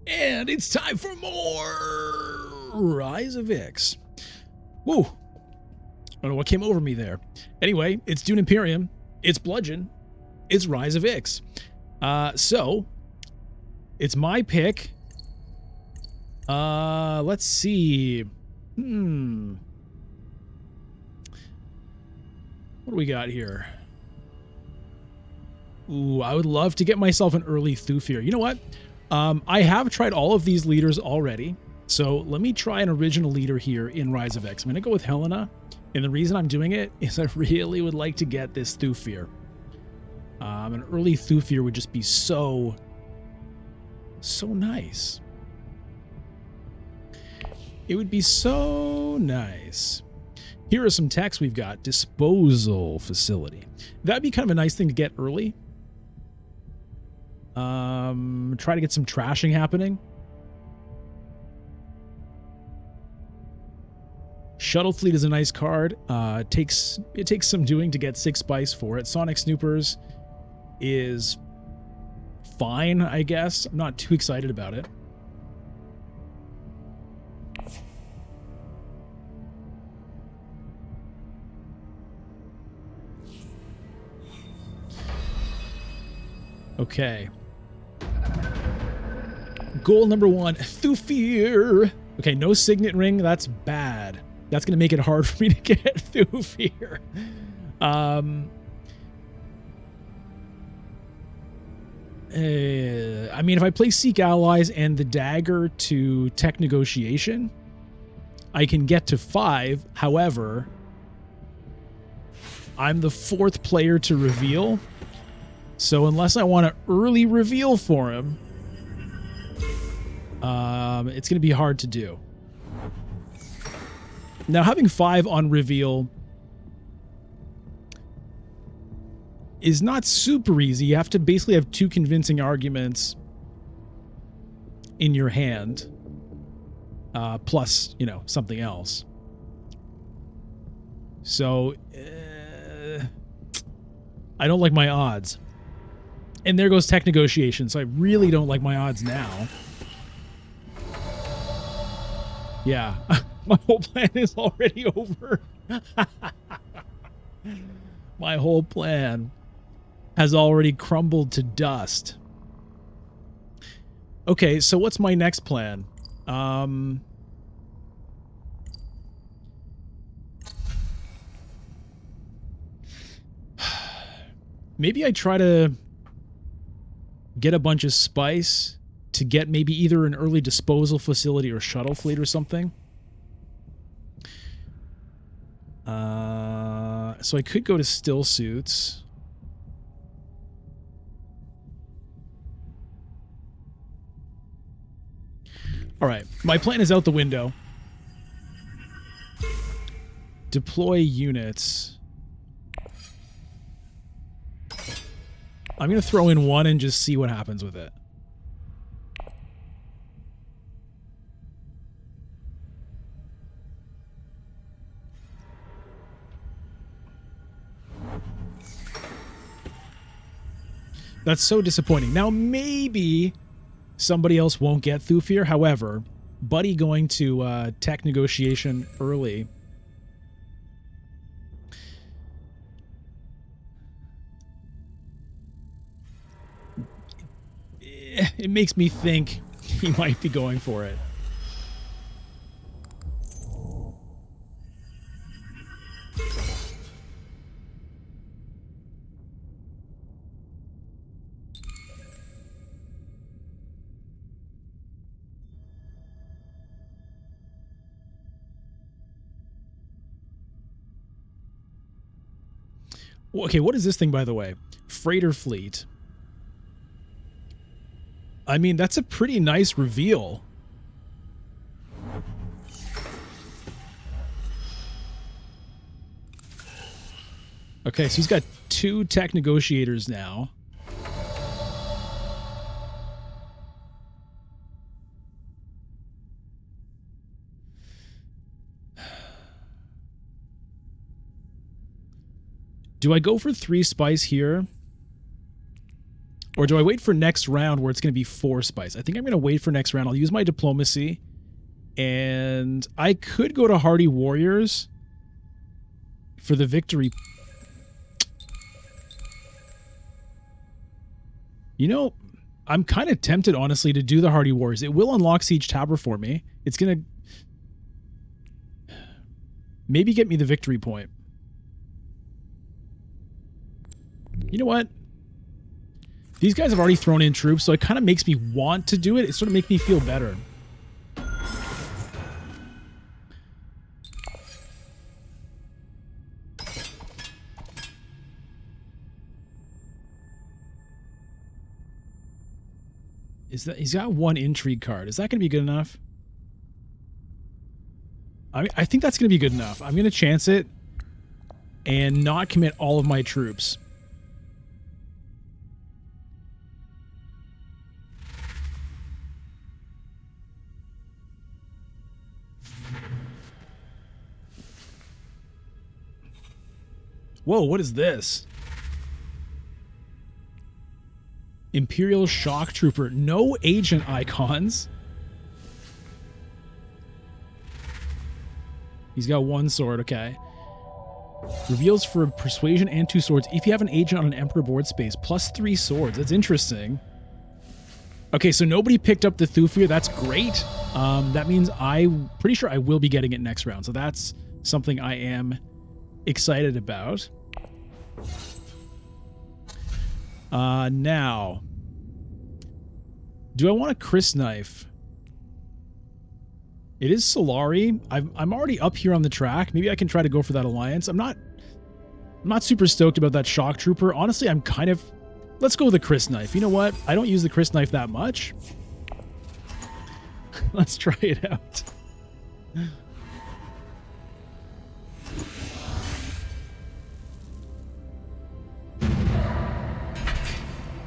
And it's time for more Rise of Ix. Woo! I don't know what came over me there. Anyway, it's Dune Imperium, it's Bludgeon, it's Rise of Ix. So, it's my pick. Let's see. What do we got here? Ooh, I would love to get myself an early Thufir. You know what? I have tried all of these leaders already, so let me try an original leader here in Rise of Ix. I'm going to go with Helena, and the reason I'm doing it is I really would like to get this Thufir. An early Thufir would just be so nice. It would be so nice. Here are some techs we've got. Disposal facility. That'd be kind of a nice thing to get early. Try to get some trashing happening. Shuttle Fleet is a nice card. It takes some doing to get 6 spice for it. Sonic Snoopers is fine, I guess. I'm not too excited about it. Okay. Goal number 1, Thufir. Okay, no signet ring. That's bad. That's going to make it hard for me to get Thufir. I mean, if I play Seek Allies and the dagger to tech negotiation, I can get to 5. However, I'm the 4th player to reveal. So unless I want to early reveal for him, it's going to be hard to do. Now, having 5 on reveal is not super easy. You have to basically have 2 convincing arguments in your hand, plus, you know, something else. So, I don't like my odds. And there goes tech negotiation, so I really don't like my odds now. Yeah, my whole plan is already over. My whole plan has already crumbled to dust. Okay, so what's my next plan? Maybe I try to get a bunch of spice to get maybe either an early disposal facility or shuttle fleet or something. So I could go to still suits. All right, my plan is out the window. Deploy units. I'm going to throw in 1 and just see what happens with it. That's so disappointing. Now, maybe somebody else won't get Thufir. However, Buddy going to tech negotiation early. It makes me think he might be going for it. Okay, what is this thing, by the way? Freighter fleet. I mean, that's a pretty nice reveal. Okay, so he's got 2 tech negotiators now. Do I go for 3 spice here? Or do I wait for next round where it's going to be 4 spice? I think I'm going to wait for next round. I'll use my diplomacy. And I could go to Hardy Warriors for the victory. You know, I'm kind of tempted, honestly, to do the Hardy Warriors. It will unlock Siege Tabor for me. It's going to maybe get me the victory point. You know what? These guys have already thrown in troops, so it kind of makes me want to do it. It sort of makes me feel better. Is that he's got 1 intrigue card? Is that going to be good enough? I think that's going to be good enough. I'm going to chance it and not commit all of my troops. Whoa, what is this? Imperial Shock Trooper. No agent icons. He's got 1 sword, okay. Reveals for persuasion and 2 swords. If you have an agent on an Emperor board space, plus 3 swords. That's interesting. Okay, so nobody picked up the Thufir. That's great. That means I'm pretty sure I will be getting it next round. So that's something I am excited about. Now, do I want a Chris knife? It is Solari. I'm already up here on the track. Maybe I can try to go for that alliance. I'm not super stoked about that shock trooper. Honestly, I'm kind of... Let's go with the Chris knife. You know what? I don't use the Chris knife that much. Let's try it out.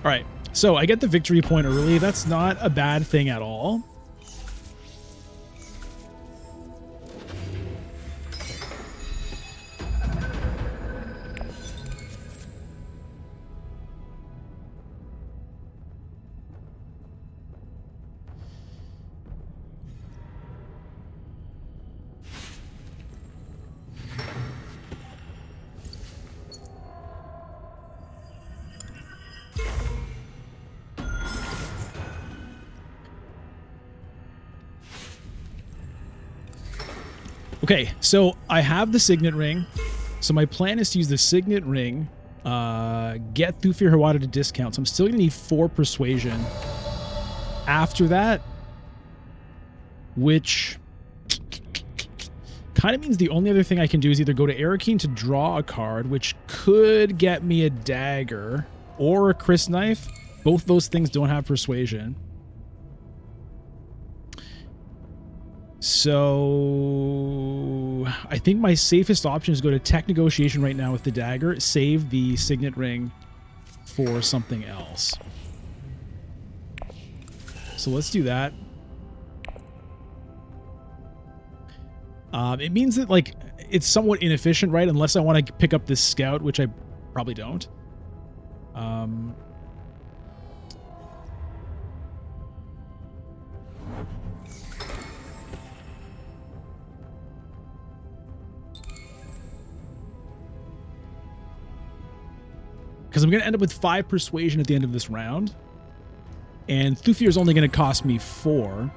All right, so I get the victory point early. That's not a bad thing at all. Okay, so I have the signet ring. So my plan is to use the signet ring, get Thufir Hawat at a discount. So I'm still going to need 4 persuasion after that, which kind of means the only other thing I can do is either go to Arakeen to draw a card, which could get me a dagger, or a Chris knife. Both those things don't have persuasion. So I think my safest option is go to tech negotiation right now with the dagger, save the signet ring for something else. So let's do that. It means that, like, it's somewhat inefficient, right? Unless I want to pick up this scout, which I probably don't. Because I'm going to end up with 5 persuasion at the end of this round. And Thufir is only going to cost me 4.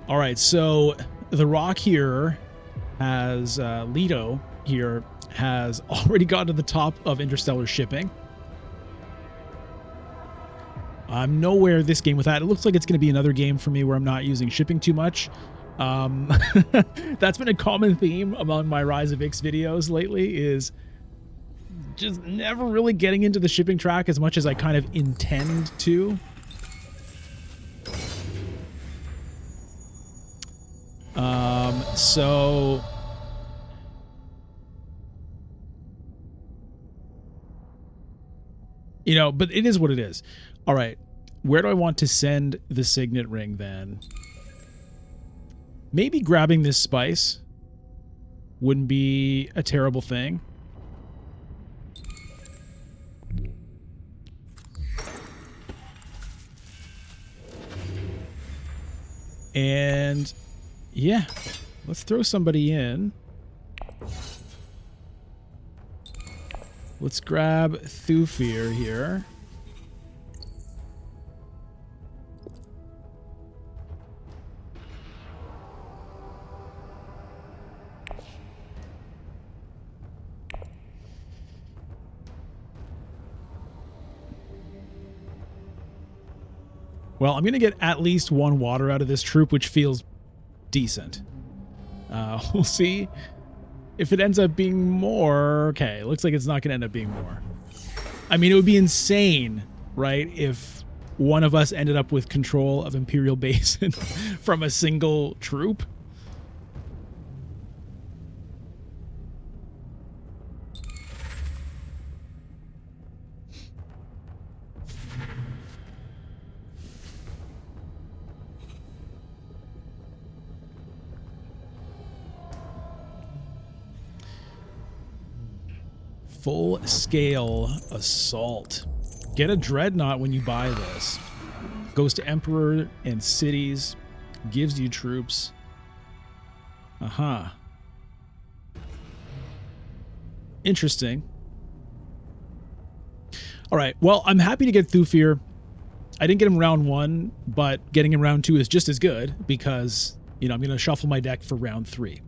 All right, so the Rock here has, Leto here has already gotten to the top of interstellar shipping. I'm nowhere this game with that. It looks like it's going to be another game for me where I'm not using shipping too much. That's been a common theme among my Rise of X videos lately, is just never really getting into the shipping track as much as I kind of intend to. So you know, but it is what it is. All right, where do I want to send the signet ring then? Maybe grabbing this spice wouldn't be a terrible thing. And yeah, let's throw somebody in. Let's grab Thufir here. Well, I'm going to get at least one water out of this troop, which feels decent. We'll see if it ends up being more. Okay, looks like it's not going to end up being more. I mean, it would be insane, right, if one of us ended up with control of Imperial Basin from a single troop. Full-scale assault. Get a dreadnought when you buy this. Goes to Emperor and cities. Gives you troops. Interesting. All right. Well, I'm happy to get Thufir. I didn't get him round 1, but getting him round 2 is just as good because, you know, I'm going to shuffle my deck for round 3.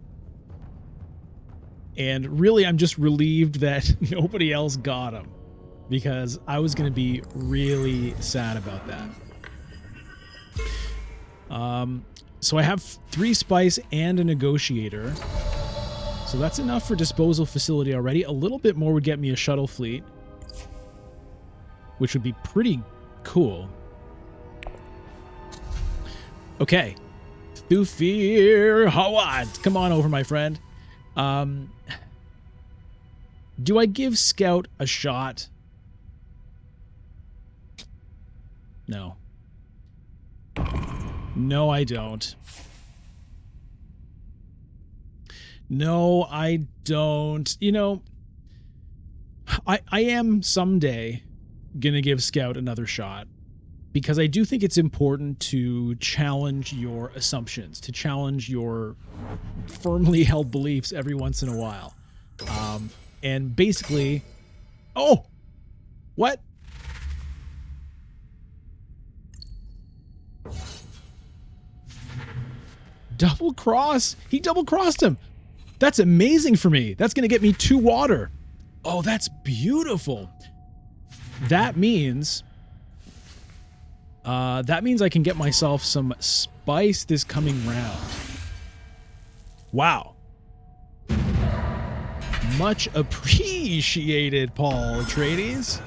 And really, I'm just relieved that nobody else got him because I was going to be really sad about that. So I have 3 spice and a negotiator. So that's enough for disposal facility already. A little bit more would get me a shuttle fleet, which would be pretty cool. Okay. Thufir Hawat. Come on over, my friend. Do I give Scout a shot? No. No, I don't. No, I don't. You know, I am someday gonna give Scout another shot because I do think it's important to challenge your assumptions, to challenge your firmly held beliefs every once in a while. And basically... Oh! What? Double cross? He double crossed him! That's amazing for me! That's gonna get me 2 water! Oh, that's beautiful! That means I can get myself some spice this coming round. Wow. Much appreciated, Paul Atreides.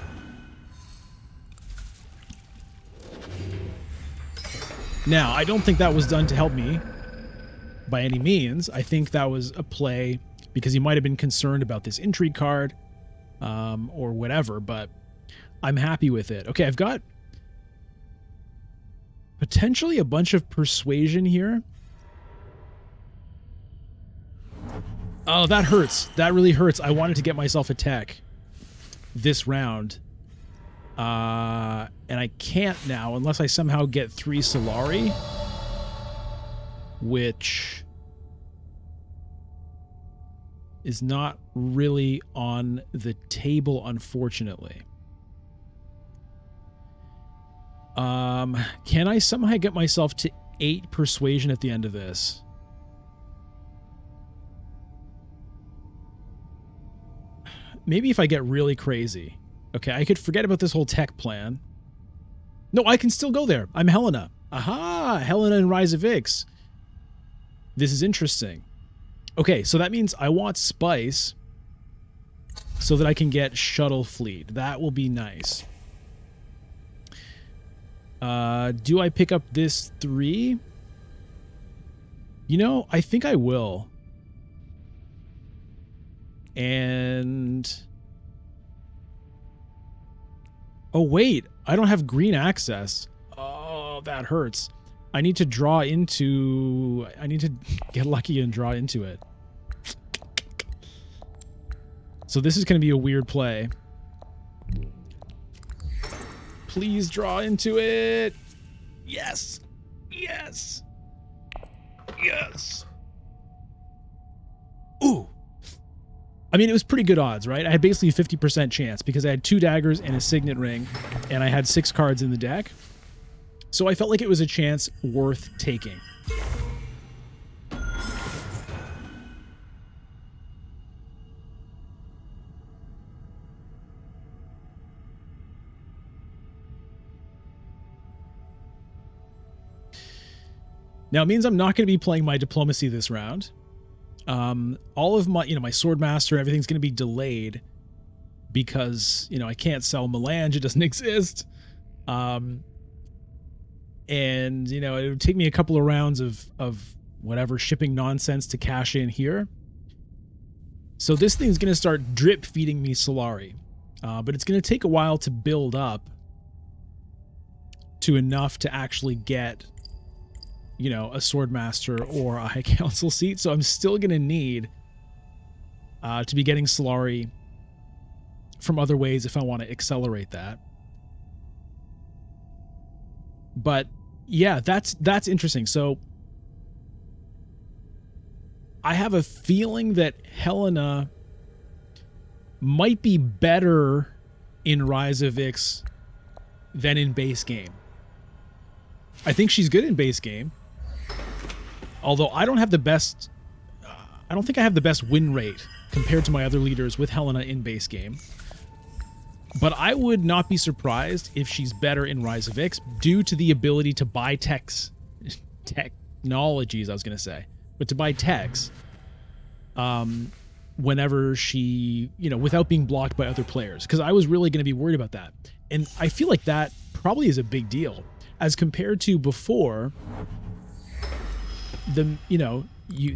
Now, I don't think that was done to help me by any means. I think that was a play because he might have been concerned about this intrigue card or whatever, but I'm happy with it. Okay, I've got potentially a bunch of persuasion here. Oh, that hurts. That really hurts. I wanted to get myself a tech this round. And I can't now unless I somehow get 3 Solari. Which is not really on the table, unfortunately. Can I somehow get myself to 8 persuasion at the end of this? Maybe if I get really crazy. Okay, I could forget about this whole tech plan. No, I can still go there. I'm Helena. Aha! Helena and Rise of Ix. This is interesting. Okay, so that means I want spice so that I can get shuttle fleet. That will be nice. Do I pick up this 3? You know, I think I will. And... oh, wait. I don't have green access. Oh, that hurts. I need to draw into... I need to get lucky and draw into it. So this is going to be a weird play. Please draw into it. Yes. Yes. Yes. Ooh. I mean, it was pretty good odds, right? I had basically a 50% chance because I had 2 daggers and a signet ring, and I had 6 cards in the deck. So I felt like it was a chance worth taking. Now, it means I'm not going to be playing my diplomacy this round. All of my, my Swordmaster, everything's going to be delayed because, I can't sell Melange. It doesn't exist. And, it would take me a couple of rounds of whatever shipping nonsense to cash in here. So this thing's going to start drip feeding me Solari. But it's going to take a while to build up to enough to actually get... a Swordmaster or a High Council seat. So I'm still going to need to be getting Solari from other ways if I want to accelerate that. But yeah, that's interesting. So I have a feeling that Helena might be better in Rise of Ix than in base game. I think she's good in base game. Although I don't have the best... I don't think I have the best win rate compared to my other leaders with Helena in base game. But I would not be surprised if she's better in Rise of Ix due to the ability to buy technologies, I was going to say. But to buy techs whenever she... without being blocked by other players. Because I was really going to be worried about that. And I feel like that probably is a big deal. As compared to before...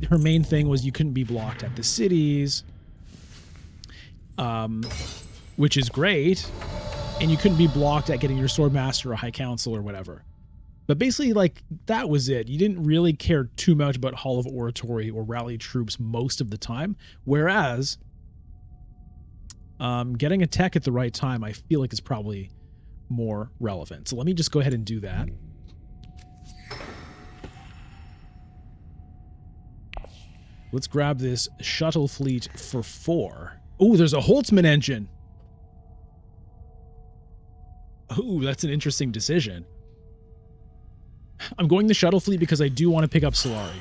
her main thing was you couldn't be blocked at the cities, which is great, and you couldn't be blocked at getting your Swordmaster or High Council or whatever. But basically, that was it. You didn't really care too much about Hall of Oratory or rally troops most of the time, whereas getting a tech at the right time, I feel like is probably more relevant. So let me just go ahead and do that. Let's grab this shuttle fleet for 4. Oh, there's a Holtzman engine. Oh, that's an interesting decision. I'm going the shuttle fleet because I do want to pick up Solari.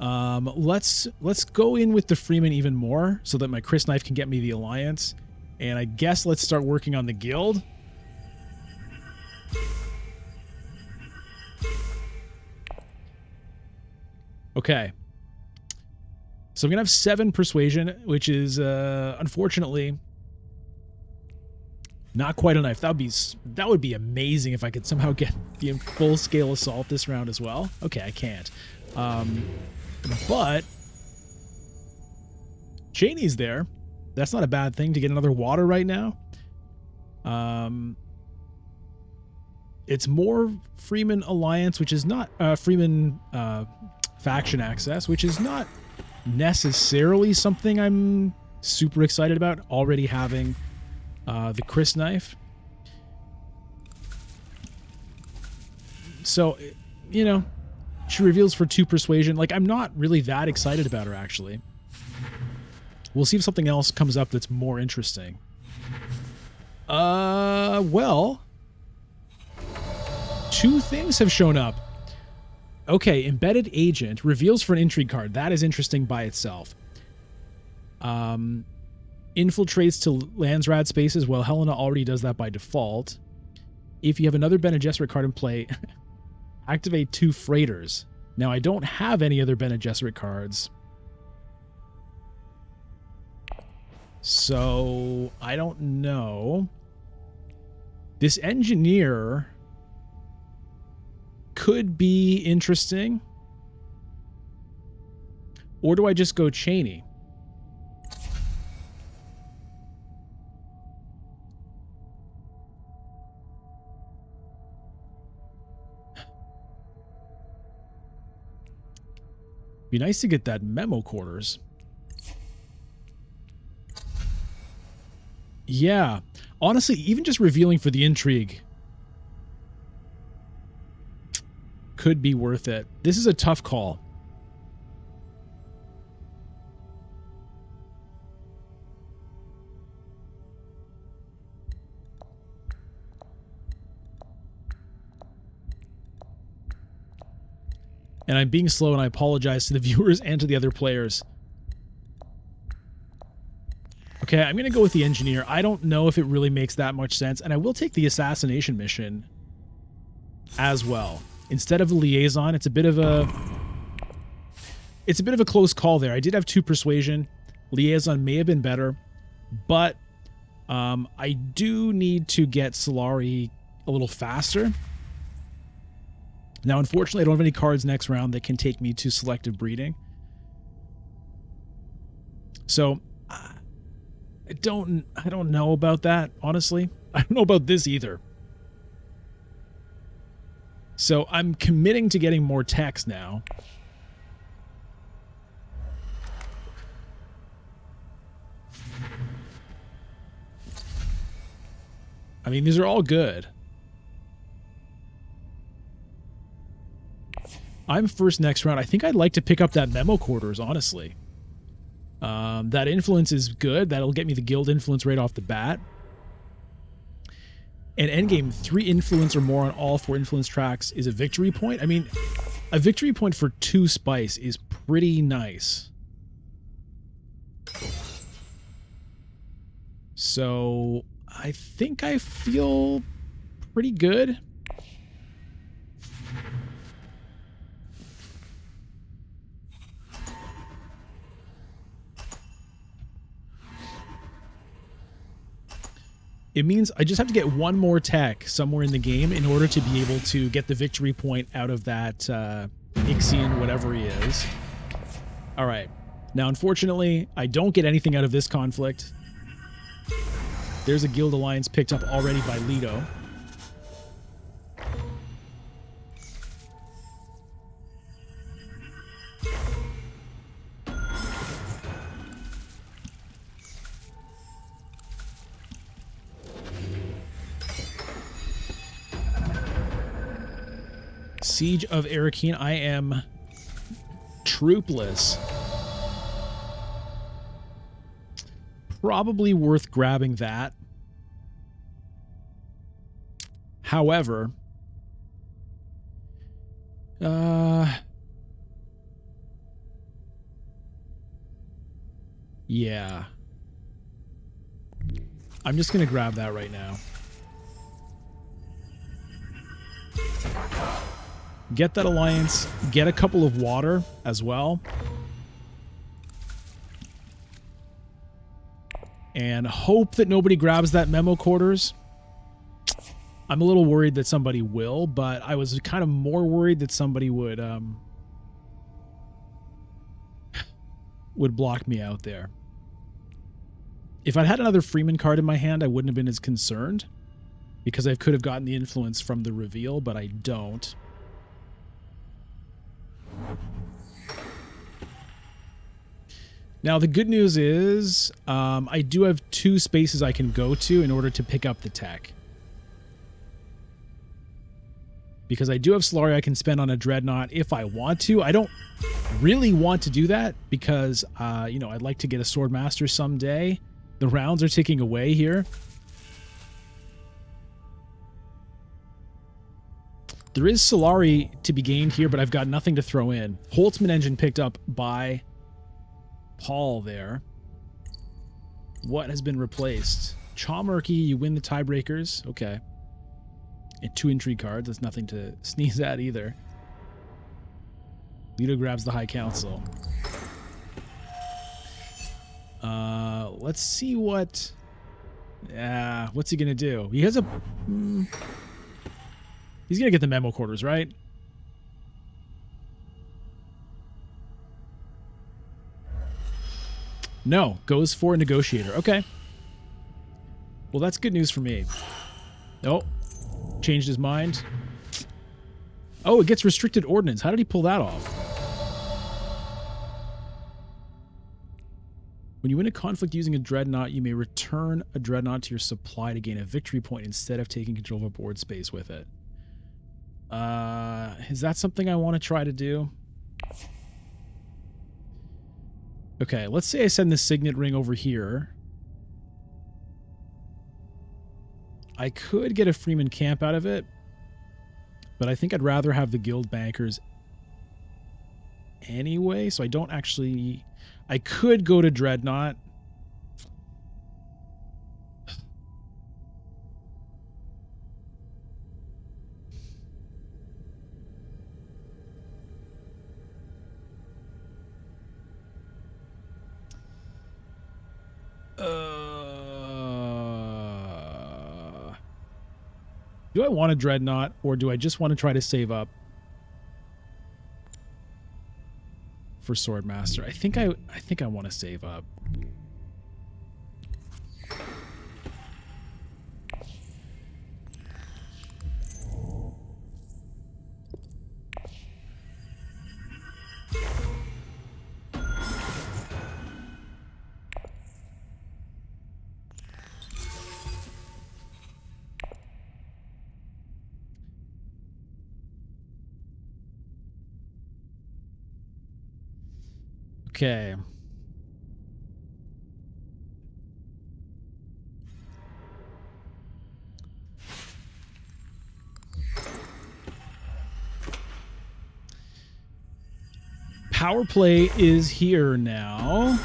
Let's go in with the Freeman even more so that my Chris Knife can get me the Alliance. And I guess let's start working on the Guild. Okay. So I'm going to have 7 persuasion, which is, unfortunately, not quite enough. That would be amazing if I could somehow get the full-scale assault this round as well. Okay, I can't. But Cheney's there. That's not a bad thing to get another water right now. It's more Freeman Alliance, which is not Freeman faction access, which is not necessarily something I'm super excited about, already having the Chris Knife. So, she reveals for 2 persuasion. I'm not really that excited about her, actually. We'll see if something else comes up that's more interesting. Well, 2 things have shown up. Okay, Embedded Agent reveals for an intrigue card. That is interesting by itself. Infiltrates to Landsrad spaces. Well, Helena already does that by default. If you have another Bene Gesserit card in play, activate 2 freighters. Now, I don't have any other Bene Gesserit cards. So, I don't know. This engineer could be interesting. Or do I just go Cheney? Be nice to get that memo quarters. Yeah. Honestly, even just revealing for the intrigue could be worth it. This is a tough call. And I'm being slow, and I apologize to the viewers and to the other players. Okay, I'm going to go with the engineer. I don't know if it really makes that much sense, and I will take the assassination mission as well. Instead of the liaison, it's a bit of a close call there. I did have 2 persuasion. Liaison may have been better, but I do need to get Solari a little faster. Now, unfortunately, I don't have any cards next round that can take me to selective breeding. So, I don't know about that, honestly. I don't know about this either. So, I'm committing to getting more TECHS now. I mean, these are all good. I'm first next round. I think I'd like to pick up that memo quarters, honestly. That influence is good. That'll get me the guild influence right off the bat. And endgame, 3 influence or more on all 4 influence tracks is a victory point. I mean, a victory point for 2 spice is pretty nice. So I think I feel pretty good. It means I just have to get 1 more tech somewhere in the game in order to be able to get the victory point out of that Ixion, whatever he is. All right. Now, unfortunately, I don't get anything out of this conflict. There's a guild alliance picked up already by Leto. Siege of Arakeen. I am troopless. Probably worth grabbing that. However, yeah. I'm just going to grab that right now. Get that alliance, get a couple of water as well. And hope that nobody grabs that memo quarters. I'm a little worried that somebody will, but I was kind of more worried that somebody would block me out there. If I'd had another Freeman card in my hand, I wouldn't have been as concerned because I could have gotten the influence from the reveal, but I don't. Now, the good news is I do have 2 spaces I can go to in order to pick up the tech. Because I do have Solari I can spend on a Dreadnought if I want to. I don't really want to do that because, you know, I'd like to get a Swordmaster someday. The rounds are ticking away here. There is Solari to be gained here, but I've got nothing to throw in. Holtzman engine picked up by Paul there. What has been replaced? Chawmurky, you win the tiebreakers. Okay. And 2 intrigue cards. That's nothing to sneeze at either. Leto grabs the High Council. Let's see what... what's he going to do? He has a... he's going to get the memo quarters, right? No, goes for a negotiator. Okay. Well, that's good news for me. Oh, changed his mind. Oh, it gets restricted ordnance. How did he pull that off? When you win a conflict using a dreadnought, you may return a dreadnought to your supply to gain a victory point instead of taking control of a board space with it. Is that something I want to try to do? Okay, let's say I send the signet ring over here. I could get a Freeman camp out of it, but I think I'd rather have the guild bankers anyway, so I don't actually... I could go to Dreadnought. Do I want a Dreadnought, or do I just want to try to save up for Swordmaster? I think I want to save up. Okay. Power play is here now.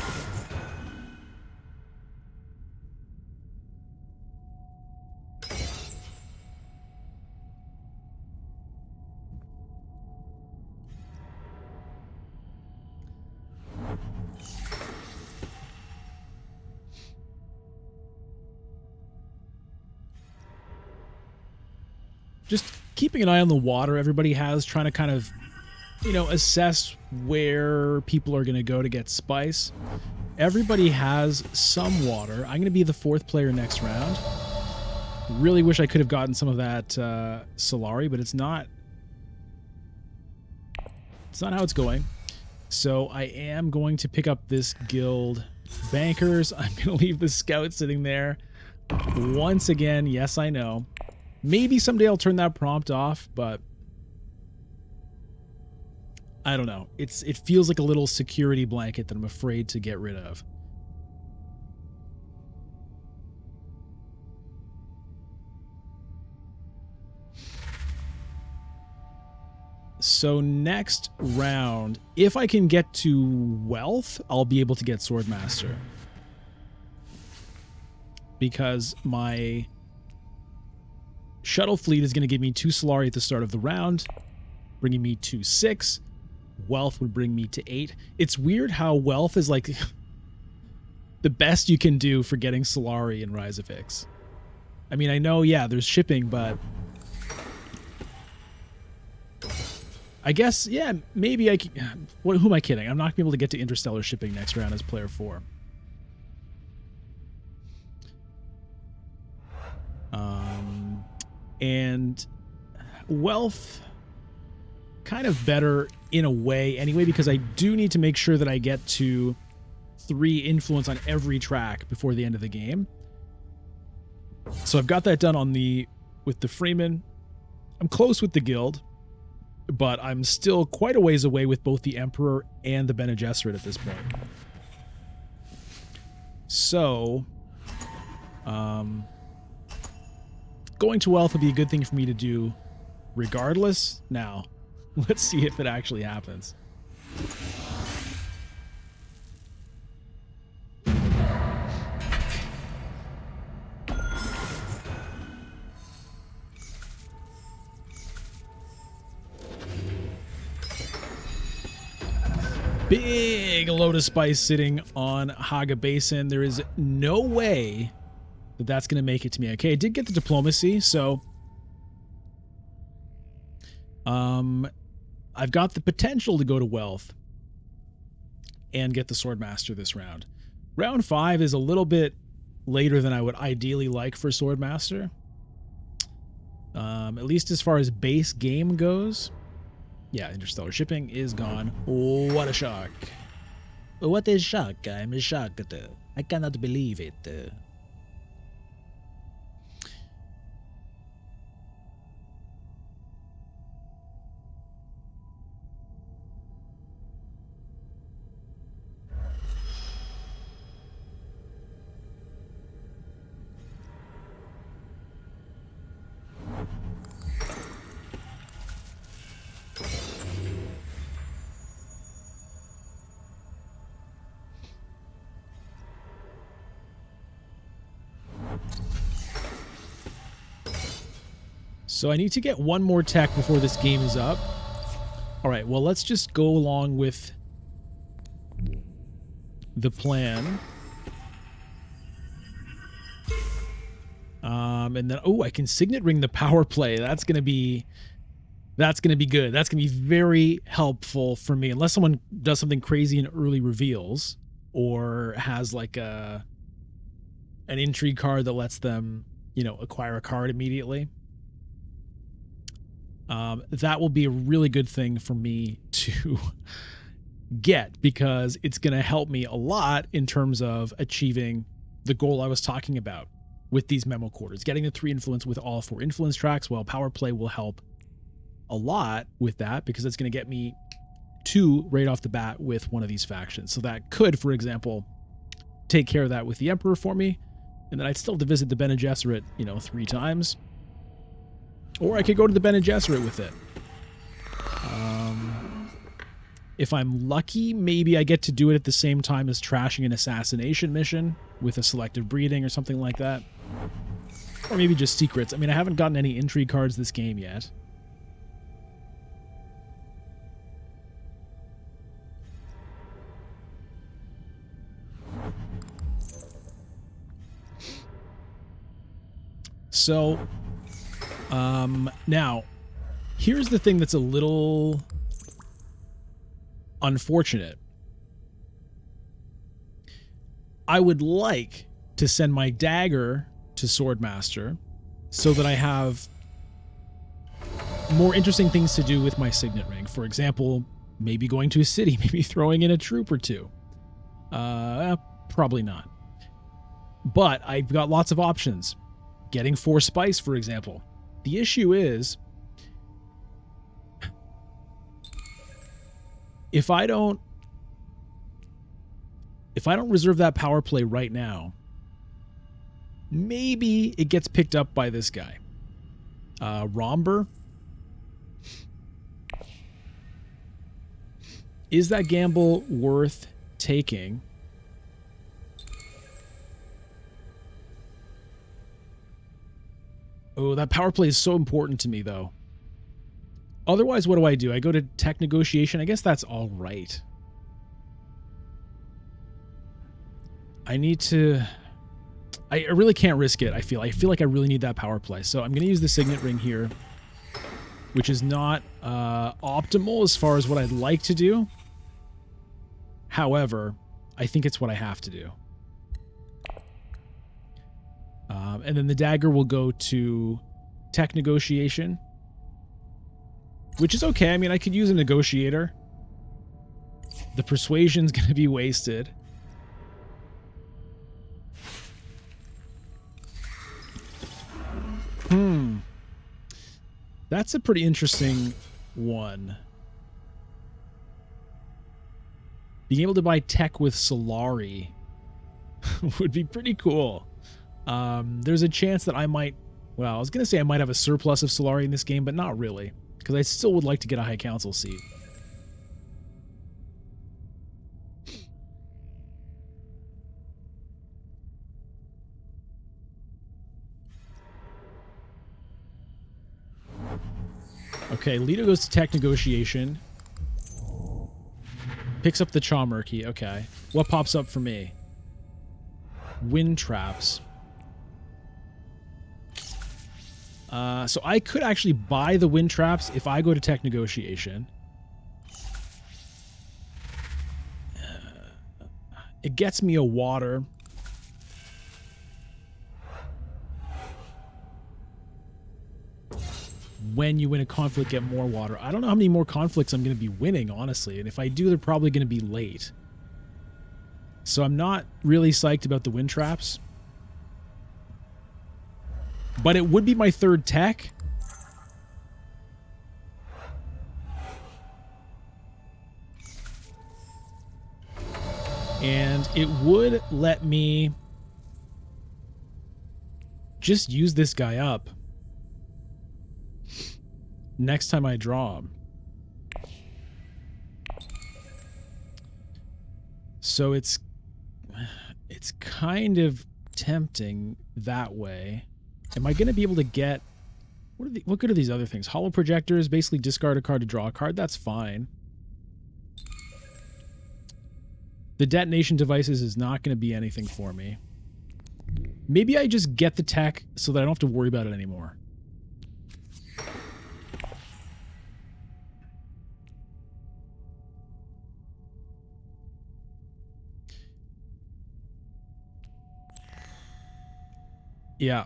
Just keeping an eye on the water everybody has, trying to kind of, you know, assess where people are going to go to get spice. Everybody has some water. I'm going to be the 4th player next round. Really wish I could have gotten some of that Solari, but it's not how it's going. So I am going to pick up this guild bankers. I'm going to leave the scout sitting there. Once again, yes, I know. Maybe someday I'll turn that prompt off, but I don't know. It feels like a little security blanket that I'm afraid to get rid of. So next round, if I can get to wealth, I'll be able to get Swordmaster. Because my shuttle fleet is going to give me 2 Solari at the start of the round, bringing me to 6. Wealth would bring me to 8. It's weird how wealth is like the best you can do for getting Solari in Rise of Ix. I mean, I know, yeah, there's shipping, but I guess, yeah, maybe I can... Who am I kidding? I'm not going to be able to get to interstellar shipping next round as player 4. And wealth, kind of better in a way anyway, because I do need to make sure that I get to 3 influence on every track before the end of the game. So I've got that done with the Freeman. I'm close with the guild, but I'm still quite a ways away with both the Emperor and the Bene Gesserit at this point. So, going to wealth would be a good thing for me to do regardless. Now, let's see if it actually happens. Big load of spice sitting on Haga Basin. There is no way that that's going to make it to me. Okay, I did get the diplomacy, so I've got the potential to go to wealth and get the Swordmaster this round. Round 5 is a little bit later than I would ideally like for Swordmaster. At least as far as base game goes. Yeah, interstellar shipping is gone. What a shock. What is shock? I'm shocked. I cannot believe it. So I need to get one more tech before this game is up. All right, well, let's just go along with the plan. And then, oh, I can signet ring the power play. That's gonna be good. That's gonna be very helpful for me, unless someone does something crazy in early reveals or has like an intrigue card that lets them, you know, acquire a card immediately. That will be a really good thing for me to get, because it's going to help me a lot in terms of achieving the goal I was talking about with these memo quarters. Getting the 3 influence with all 4 influence tracks, well, power play will help a lot with that, because it's going to get me 2 right off the bat with one of these factions. So that could, for example, take care of that with the Emperor for me, and then I'd still have to visit the Bene Gesserit, you know, 3 times. Or I could go to the Bene Gesserit with it. If I'm lucky, maybe I get to do it at the same time as trashing an assassination mission with a selective breeding or something like that. Or maybe just secrets. I mean, I haven't gotten any intrigue cards this game yet. So, now, here's the thing that's a little unfortunate. I would like to send my dagger to Swordmaster so that I have more interesting things to do with my signet ring. For example, maybe going to a city, maybe throwing in a troop or 2. Probably not. But I've got lots of options. Getting 4 spice, for example. The issue is, if I don't reserve that power play right now, maybe it gets picked up by this guy. Romber. Is that gamble worth taking? Oh, that power play is so important to me, though. Otherwise, what do? I go to tech negotiation. I guess that's all right. I need to... I really can't risk it, I feel. I feel like I really need that power play. So I'm going to use the signet ring here, which is not optimal as far as what I'd like to do. However, I think it's what I have to do. And then the dagger will go to tech negotiation, which is okay. I mean, I could use a negotiator. The persuasion's going to be wasted. That's a pretty interesting one. Being able to buy tech with Solari would be pretty cool. There's a chance that I might... Well, I was going to say I might have a surplus of Solari in this game, but not really. Because I still would like to get a High Council seat. Okay, Leto goes to tech negotiation. Picks up the Chawmurky. Okay. What pops up for me? Wind traps. So I could actually buy the wind traps if I go to tech negotiation. It gets me a water. When you win a conflict, get more water. I don't know how many more conflicts I'm going to be winning, honestly. And if I do, they're probably going to be late. So I'm not really psyched about the wind traps. But it would be my third tech. And it would let me just use this guy up next time I draw him. So it's kind of tempting that way. Am I going to be able to get... What good are these other things? Hollow projectors, basically discard a card to draw a card. That's fine. The detonation devices is not going to be anything for me. Maybe I just get the tech so that I don't have to worry about it anymore. Yeah,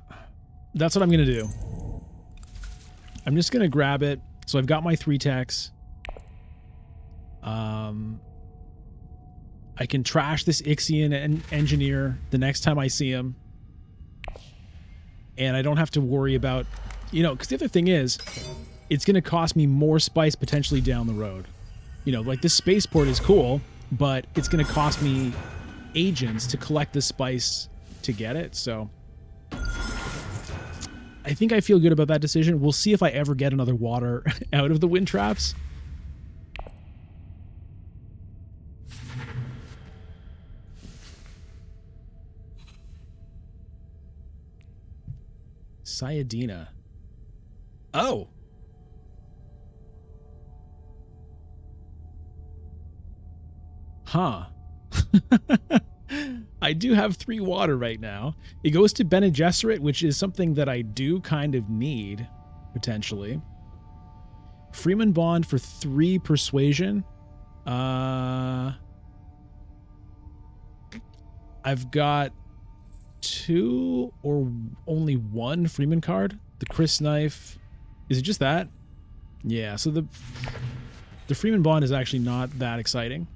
that's what I'm going to do. I'm just going to grab it. So I've got my 3 techs. I can trash this Ixion engineer the next time I see him. And I don't have to worry about, you know, because the other thing is, it's going to cost me more spice potentially down the road. You know, like this spaceport is cool, but it's going to cost me agents to collect the spice to get it. So I think I feel good about that decision. We'll see if I ever get another water out of the wind traps. Sayadina. Oh. Huh. I do have 3 water right now. It goes to Bene Gesserit, which is something that I do kind of need, potentially. Freeman Bond for 3 persuasion. I've got 2 or only 1 Freeman card. The Chris Knife. Is it just that? Yeah, so the Freeman Bond is actually not that exciting.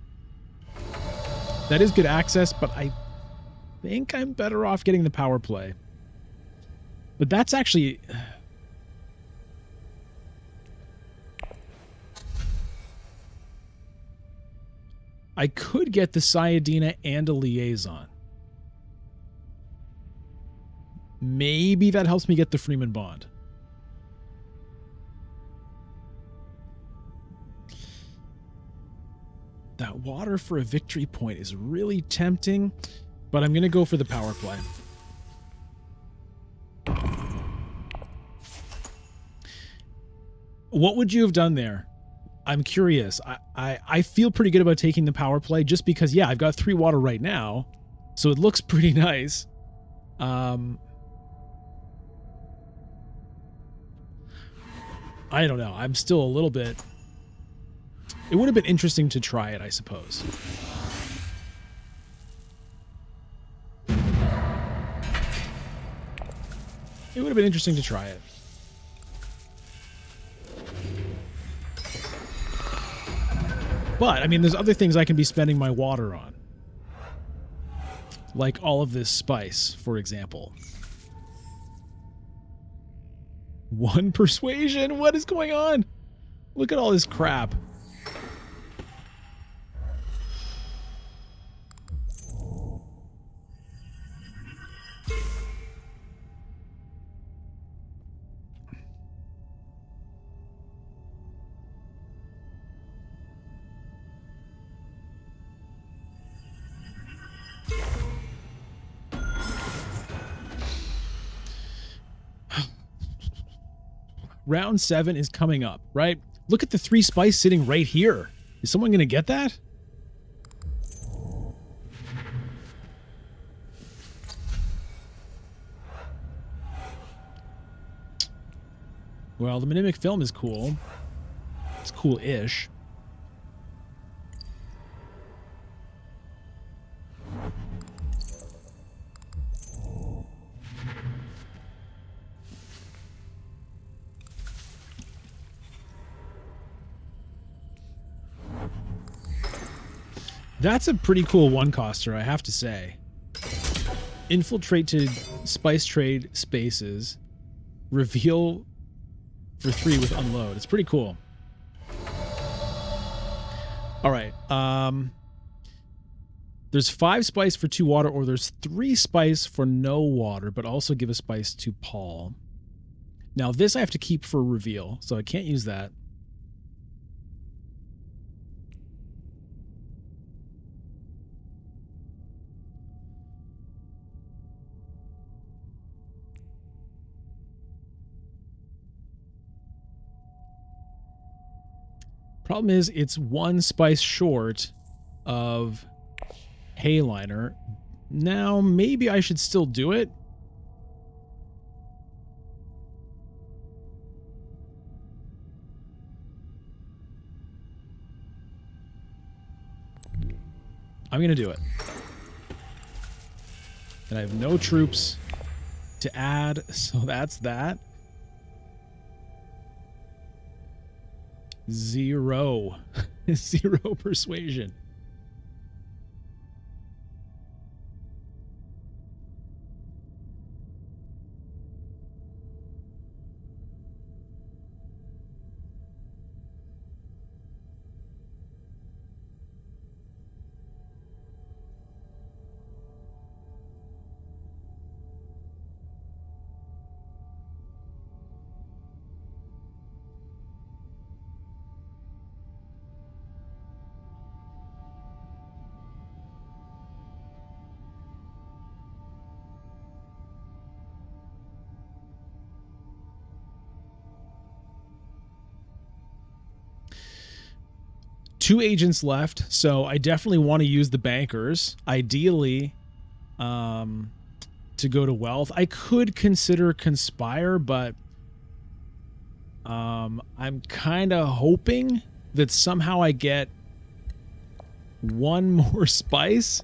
That is good access, but I think I'm better off getting the power play. But that's actually... I could get the Sayadina and a Liaison. Maybe that helps me get the Freeman Bond. That water for a victory point is really tempting, but I'm going to go for the power play. What would you have done there? I'm curious. I feel pretty good about taking the power play just because, yeah, I've got 3 water right now, so it looks pretty nice. I don't know. I'm still a little bit... It would have been interesting to try it, I suppose. It would have been interesting to try it. But, I mean, there's other things I can be spending my water on. Like all of this spice, for example. 1 persuasion? What is going on? Look at all this crap. Round 7 is coming up, right? Look at the 3 spice sitting right here. Is someone going to get that? Well, the Mnemic film is cool. It's cool-ish. That's a pretty cool one-coster, I have to say. Infiltrate to spice trade spaces. Reveal for 3 with unload. It's pretty cool. All right. There's 5 spice for 2 water, or there's 3 spice for no water, but also give a spice to Paul. Now this I have to keep for reveal, so I can't use that. Problem is, it's 1 spice short of Hayliner. Now, maybe I should still do it. I'm going to do it. And I have no troops to add, so that's that. 0. 0 persuasion. Two agents left, so I definitely want to use the bankers. Ideally, to go to wealth. I could consider conspire, but I'm kind of hoping that somehow I get 1 more spice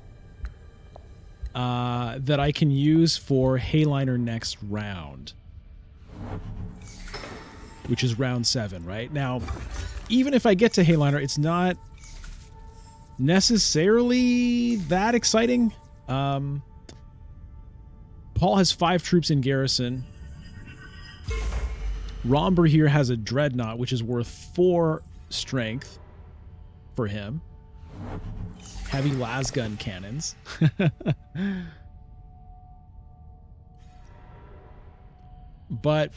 that I can use for Hayliner next round, which is round 7, right? Now, even if I get to Hayliner, it's not necessarily that exciting. Paul has 5 troops in garrison. Romber here has a dreadnought, which is worth 4 strength for him. Heavy lasgun cannons. But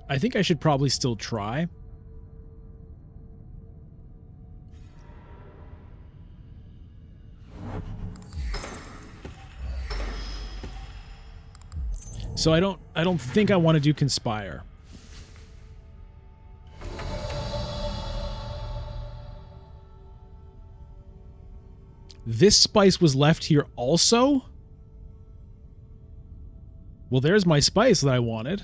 I think I should probably still try. So I don't think I want to do conspire. This spice was left here also? Well, there's my spice that I wanted.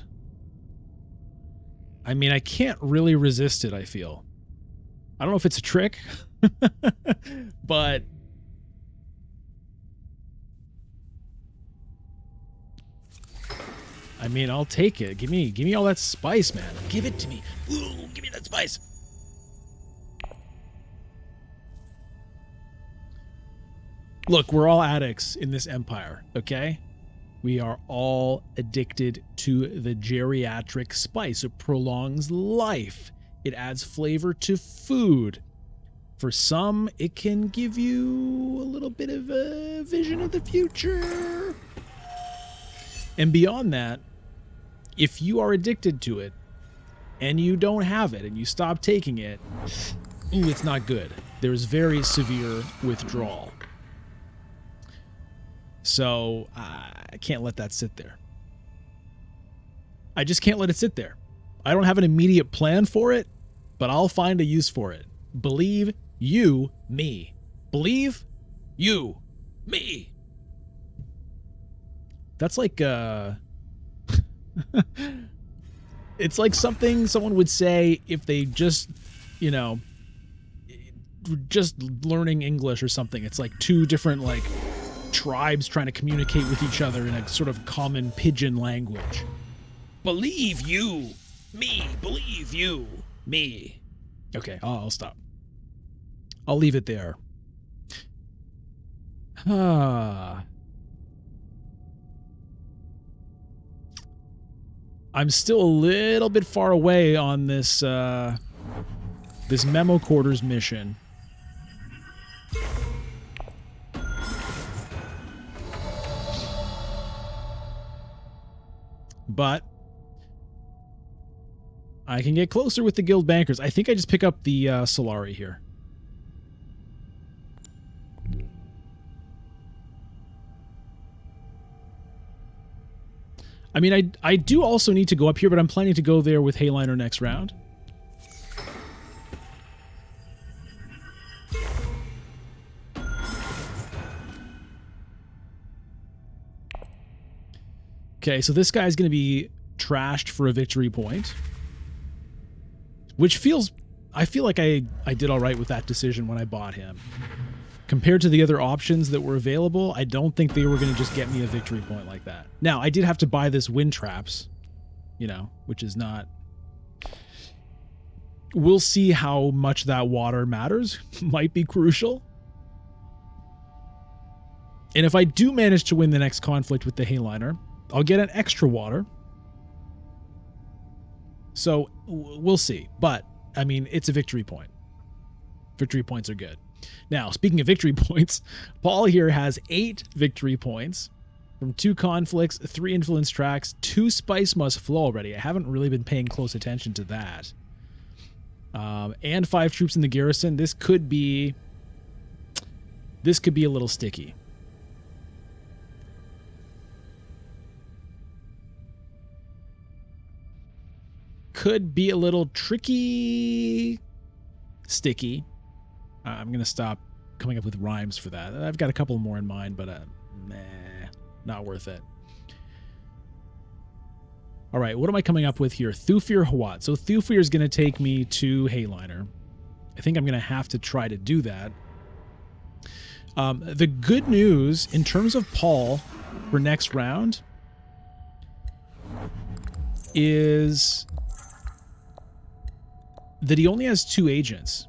I mean, I can't really resist it, I feel. I don't know if it's a trick, but I mean, I'll take it. Give me all that spice, man. Give it to me. Ooh, give me that spice. Look, we're all addicts in this empire, okay? We are all addicted to the geriatric spice. It prolongs life. It adds flavor to food. For some, it can give you a little bit of a vision of the future. And beyond that, if you are addicted to it and you don't have it and you stop taking it, ooh, it's not good. There's very severe withdrawal. So I can't let that sit there. I just can't let it sit there. I don't have an immediate plan for it, but I'll find a use for it. Believe you me. Believe you me. That's like it's like something someone would say if they just, you know, just learning English or something. It's like 2 different like tribes trying to communicate with each other in a sort of common pidgin language. Believe you me. Believe you Me. Okay, I'll stop. I'll leave it there. I'm still a little bit far away on this this memo quarters mission. But I can get closer with the guild bankers. I think I just pick up the Solari here. I mean, I do also need to go up here, but I'm planning to go there with Heyliner next round. Okay, so this guy's going to be trashed for a victory point. Which feels... I feel like I did all right with that decision when I bought him. Compared to the other options that were available, I don't think they were going to just get me a victory point like that. Now, I did have to buy this wind traps, you know, which is not... We'll see how much that water matters. Might be crucial. And if I do manage to win the next conflict with the Heyliner, I'll get an extra water. So, we'll see. But, I mean, it's a victory point. Victory points are good. Now, speaking of victory points, Paul here has 8 victory points from 2 conflicts, 3 influence tracks, 2 spice must flow already. I haven't really been paying close attention to that. And 5 troops in the garrison. This could be a little sticky. Could be a little tricky, sticky. I'm going to stop coming up with rhymes for that. I've got a couple more in mind, but nah, not worth it. All right, what am I coming up with here? Thufir Hawat. So Thufir is going to take me to Heyliner. I think I'm going to have to try to do that. The good news in terms of Paul for next round is that he only has 2 agents.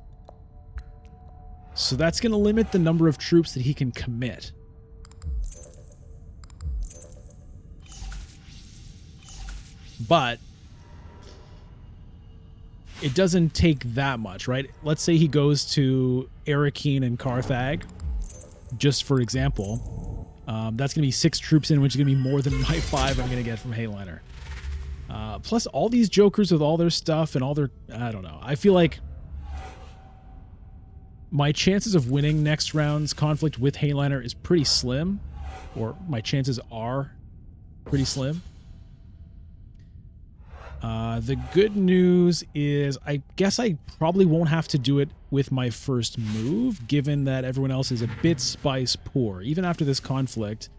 So that's going to limit the number of troops that he can commit. But it doesn't take that much, right? Let's say he goes to Arakeen and Carthag, just for example. That's going to be 6 troops in, which is going to be more than my 5 I'm going to get from Heyliner. Plus all these jokers with all their stuff and all their... I don't know. I feel like my chances of winning next round's conflict with Heyliner is pretty slim. Or my chances are pretty slim. The good news is I guess I probably won't have to do it with my first move, given that everyone else is a bit spice poor. Even after this conflict,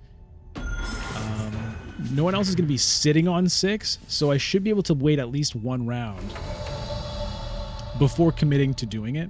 no one else is going to be sitting on 6, so I should be able to wait at least 1 round before committing to doing it.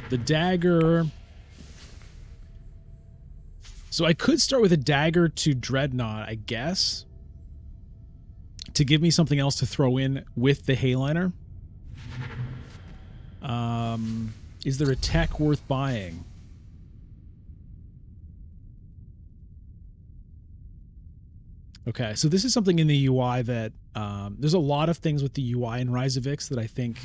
The dagger. So I could start with a dagger to Dreadnought, I guess, to give me something else to throw in with the Heyliner. Is there a tech worth buying? Okay, so this is something in the UI that there's a lot of things with the UI in Rise of X that I think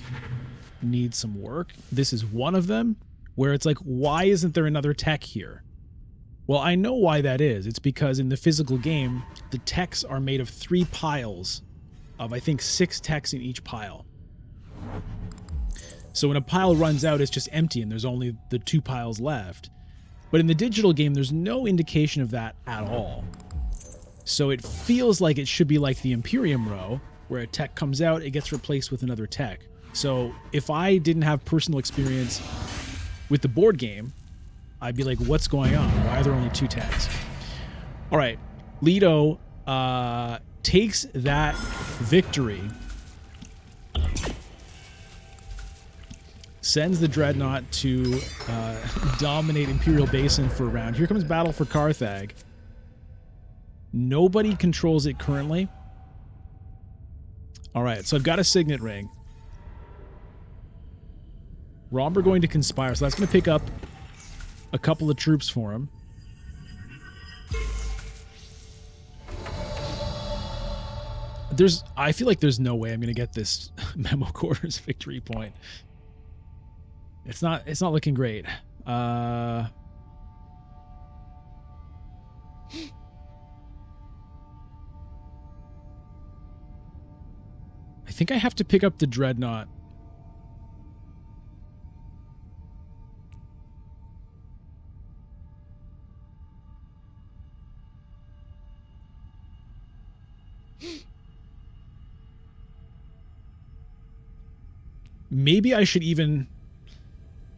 need some work. This is one of them where it's like, why isn't there another tech here? Well, I know why that is. It's because in the physical game, the techs are made of 3 piles of, I think, 6 techs in each pile. So when a pile runs out, it's just empty and there's only the 2 piles left. But in the digital game, there's no indication of that at all. So it feels like it should be like the Imperium row, where a tech comes out, it gets replaced with another tech. So if I didn't have personal experience with the board game, I'd be like, what's going on? Why are there only 2 techs? All right, Leto takes that victory, sends the Dreadnought to dominate Imperial Basin for a round. Here comes Battle for Carthag. Nobody controls it currently. All right, so I've got a Signet Ring. Romber going to conspire, so that's going to pick up a couple of troops for him. I feel like there's no way I'm going to get this Memo Quarters victory point. It's not looking great. I think I have to pick up the Dreadnought. Maybe I should even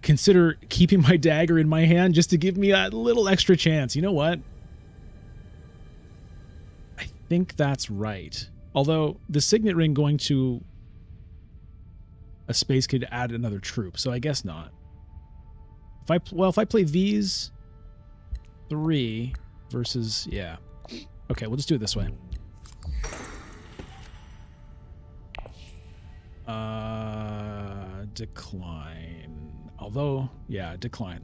consider keeping my dagger in my hand just to give me a little extra chance. You know what? I think that's right. Although the Signet Ring going to a space could add another troop, so I guess not. If I play these 3 versus, yeah. Okay, we'll just do it this way. Decline. Although, yeah, decline.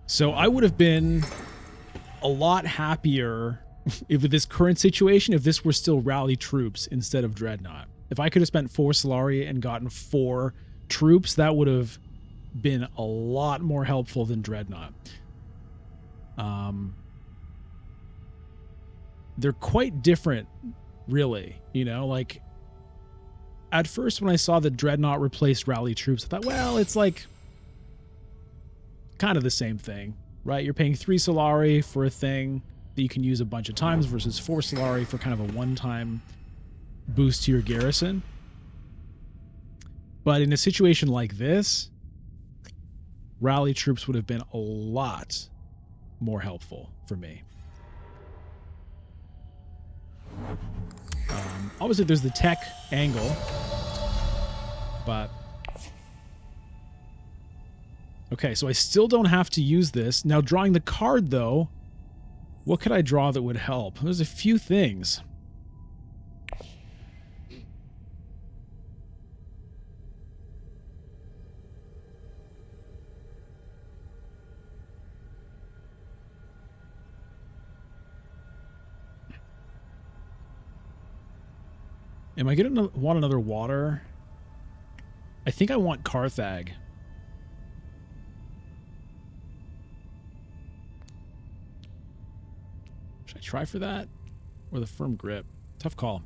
So I would have been a lot happier if with this current situation, if this were still rally troops instead of Dreadnought. If I could have spent 4 Solari and gotten 4 troops, that would have been a lot more helpful than Dreadnought. They're quite different, really. You know, like, at first when I saw that Dreadnought replaced rally troops, I thought, well, it's like kind of the same thing, right? You're paying 3 Solari for a thing that you can use a bunch of times versus 4 Solari for kind of a one-time boost to your garrison. But in a situation like this, rally troops would have been a lot more helpful for me. Obviously, there's the tech angle, but okay, so I still don't have to use this. Now, drawing the card, though, what could I draw that would help? There's a few things. Am I going to want another water? I think I want Carthag. Should I try for that? Or the firm grip? Tough call.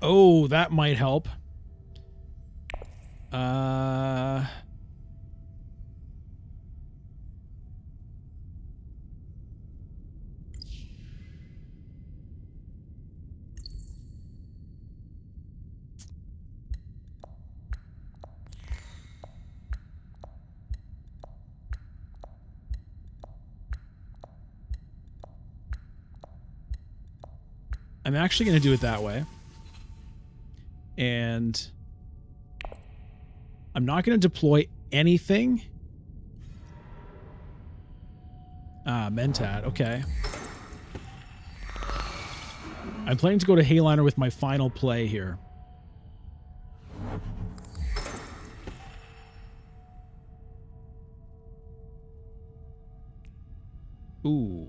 Oh, that might help. I'm actually going to do it that way. And I'm not going to deploy anything. Mentat, okay. I'm planning to go to Helena with my final play here. Ooh.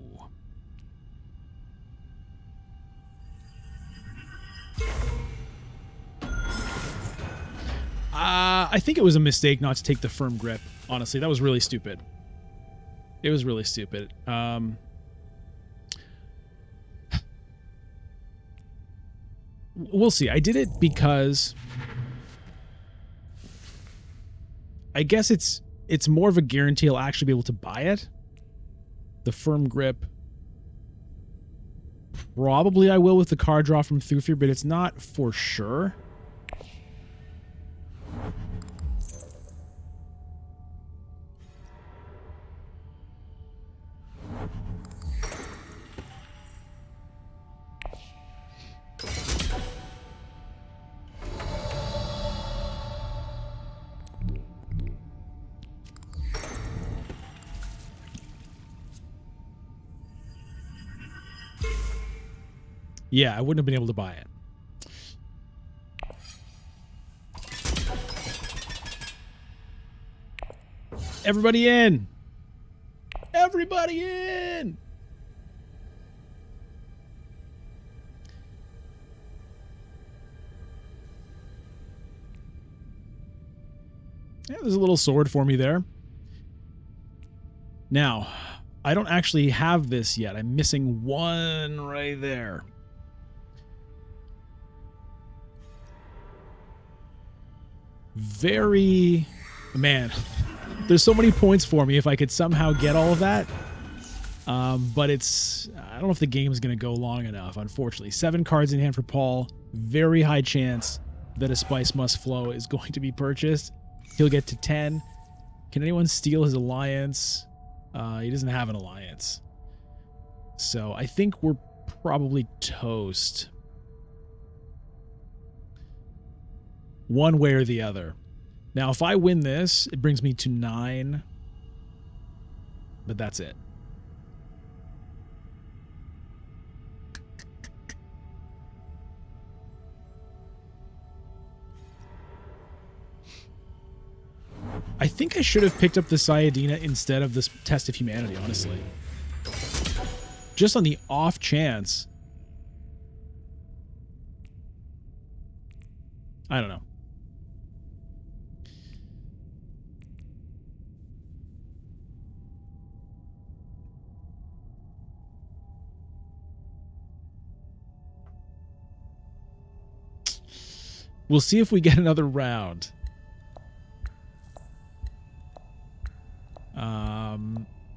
I think it was a mistake not to take the firm grip. Honestly, that was really stupid. It was really stupid. we'll see. I did it because I guess it's more of a guarantee I'll actually be able to buy it. The firm grip. Probably I will with the card draw from Thufir, but it's not for sure. Yeah, I wouldn't have been able to buy it. Everybody in! Everybody in! Yeah, there's a little sword for me there. Now, I don't actually have this yet. I'm missing one right there. Very... Man, there's so many points for me if I could somehow get all of that. But it's... I don't know if the game is going to go long enough, unfortunately. 7 cards in hand for Paul. Very high chance that a Spice Must Flow is going to be purchased. He'll get to 10. Can anyone steal his alliance? He doesn't have an alliance. So I think we're probably toast. One way or the other. Now, if I win this, it brings me to 9. But that's it. I think I should have picked up the Sayadina instead of this Test of Humanity, honestly. Just on the off chance. I don't know. We'll see if we get another round.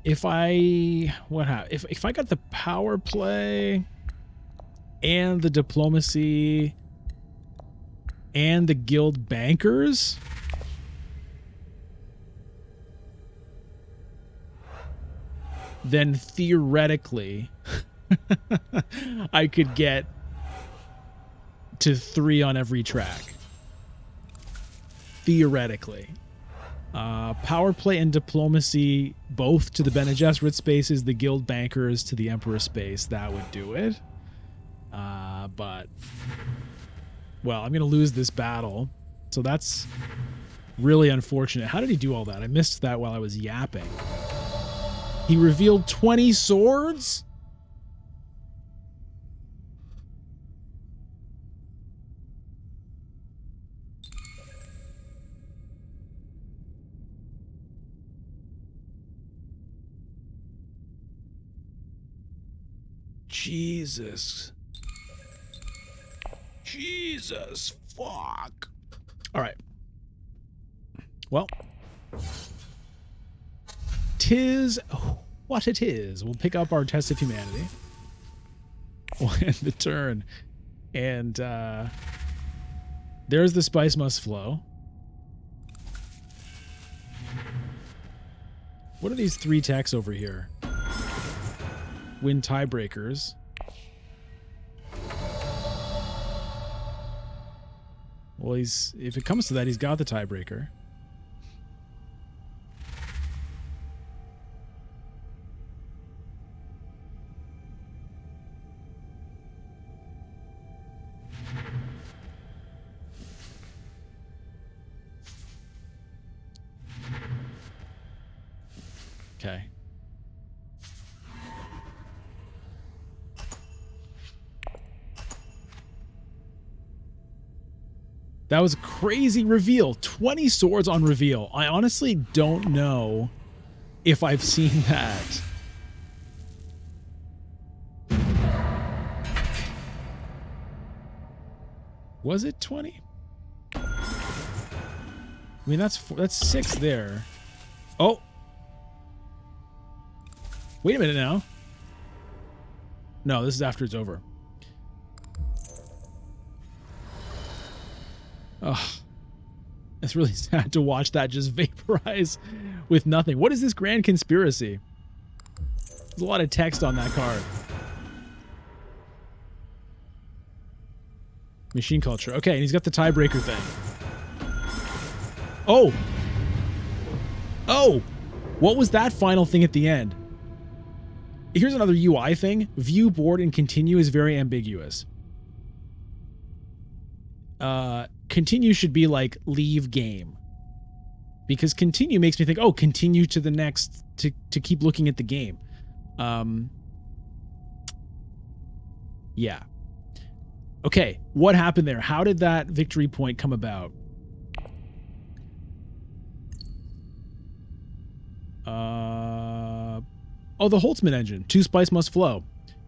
If I got the power play and the diplomacy and the guild bankers, then theoretically I could get to 3 on every track. Theoretically. Power play and diplomacy both to the Bene Gesserit spaces, the guild bankers to the Emperor space. That would do it. But, well, I'm going to lose this battle. So that's really unfortunate. How did he do all that? I missed that while I was yapping. He revealed 20 swords? Jesus. Jesus. Fuck. All right. Well. 'Tis what it is. We'll pick up our Test of Humanity. We'll end the turn. And there's the Spice Must Flow. What are these 3 techs over here? Win tiebreakers. Well, if it comes to that, he's got the tiebreaker. Okay. That was a crazy reveal. 20 swords on reveal. I honestly don't know if I've seen that. Was it 20? I mean, that's 6 there. Oh. Wait a minute now. No, this is after it's over. Oh. It's really sad to watch that just vaporize with nothing. What is this grand conspiracy? There's a lot of text on that card. Machine culture. Okay, and he's got the tiebreaker thing. Oh! Oh! What was that final thing at the end? Here's another UI thing. View board and continue is very ambiguous. Continue should be like leave game. Because continue makes me think, oh, continue to the next, to keep looking at the game. Yeah. Okay, what happened there? How did that victory point come about? Oh, the Holtzman engine. 2 spice must flow.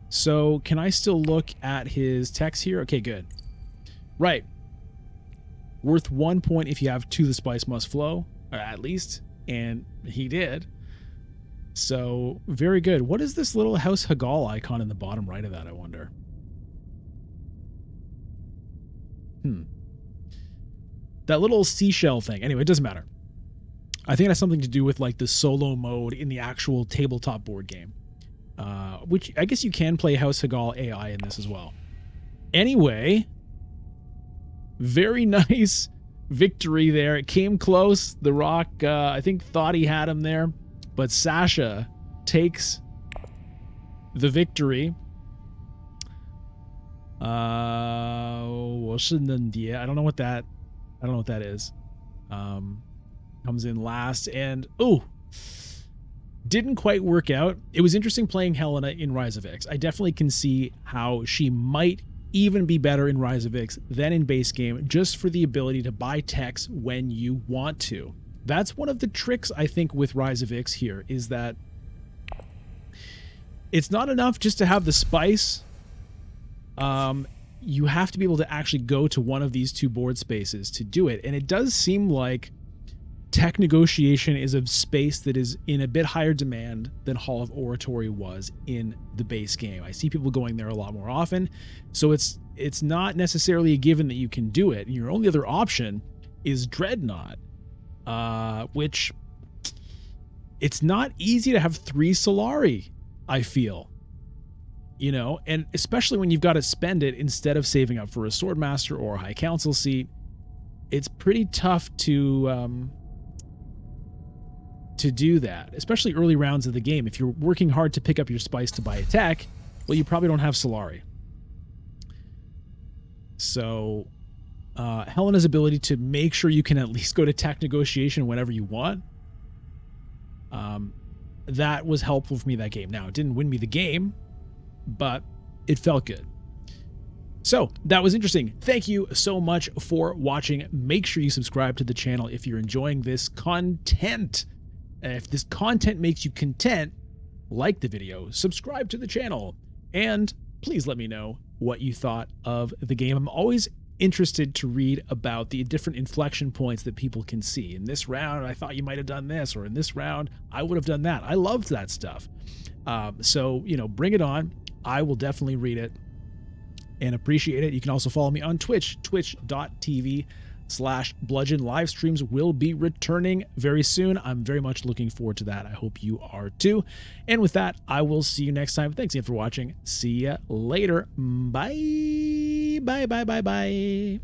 So can I still look at his text here? Okay, good. Right. Worth 1 point if you have 2 the spice must flow, or at least, and he did. So very good. What is this little House Hagal icon in the bottom right of that, I wonder? That little seashell thing. Anyway, it doesn't matter. I think it has something to do with like the solo mode in the actual tabletop board game. Which I guess you can play House Hagal AI in this as well. Anyway, very nice victory there. It came close. The Rock, I think, thought he had him there. But Sasha takes the victory. I don't know what that is. Comes in last and didn't quite work out. It was interesting playing Helena in Rise of X. I definitely can see how she might even be better in Rise of X than in base game, just for the ability to buy TECHS when you want to. That's one of the tricks I think with Rise of X here, is that it's not enough just to have the spice. You have to be able to actually go to one of these 2 board spaces to do it. And it does seem like tech negotiation is a space that is in a bit higher demand than Hall of Oratory was in the base game. I see people going there a lot more often. So it's not necessarily a given that you can do it. Your only other option is Dreadnought, which it's not easy to have 3 Solari, I feel. You know, and especially when you've got to spend it instead of saving up for a Swordmaster or a High Council seat, it's pretty tough to do that, especially early rounds of the game. If you're working hard to pick up your spice to buy a tech, well, you probably don't have Solari. So Helena's ability to make sure you can at least go to tech negotiation whenever you want, that was helpful for me that game. Now, it didn't win me the game, but it felt good. So that was interesting. Thank you so much for watching. Make sure you subscribe to the channel if you're enjoying this content. If this content makes you content, like the video, subscribe to the channel, and please let me know what you thought of the game. I'm always interested to read about the different inflection points that people can see. In this round, I thought you might have done this, or in this round, I would have done that. I loved that stuff. So, you know, bring it on. I will definitely read it and appreciate it. You can also follow me on Twitch, twitch.tv/bludgeon. Live streams will be returning very soon. I'm very much looking forward to that. I hope you are too. And with that, I will see you next time. Thanks again for watching. See ya later. Bye. Bye, bye, bye, bye.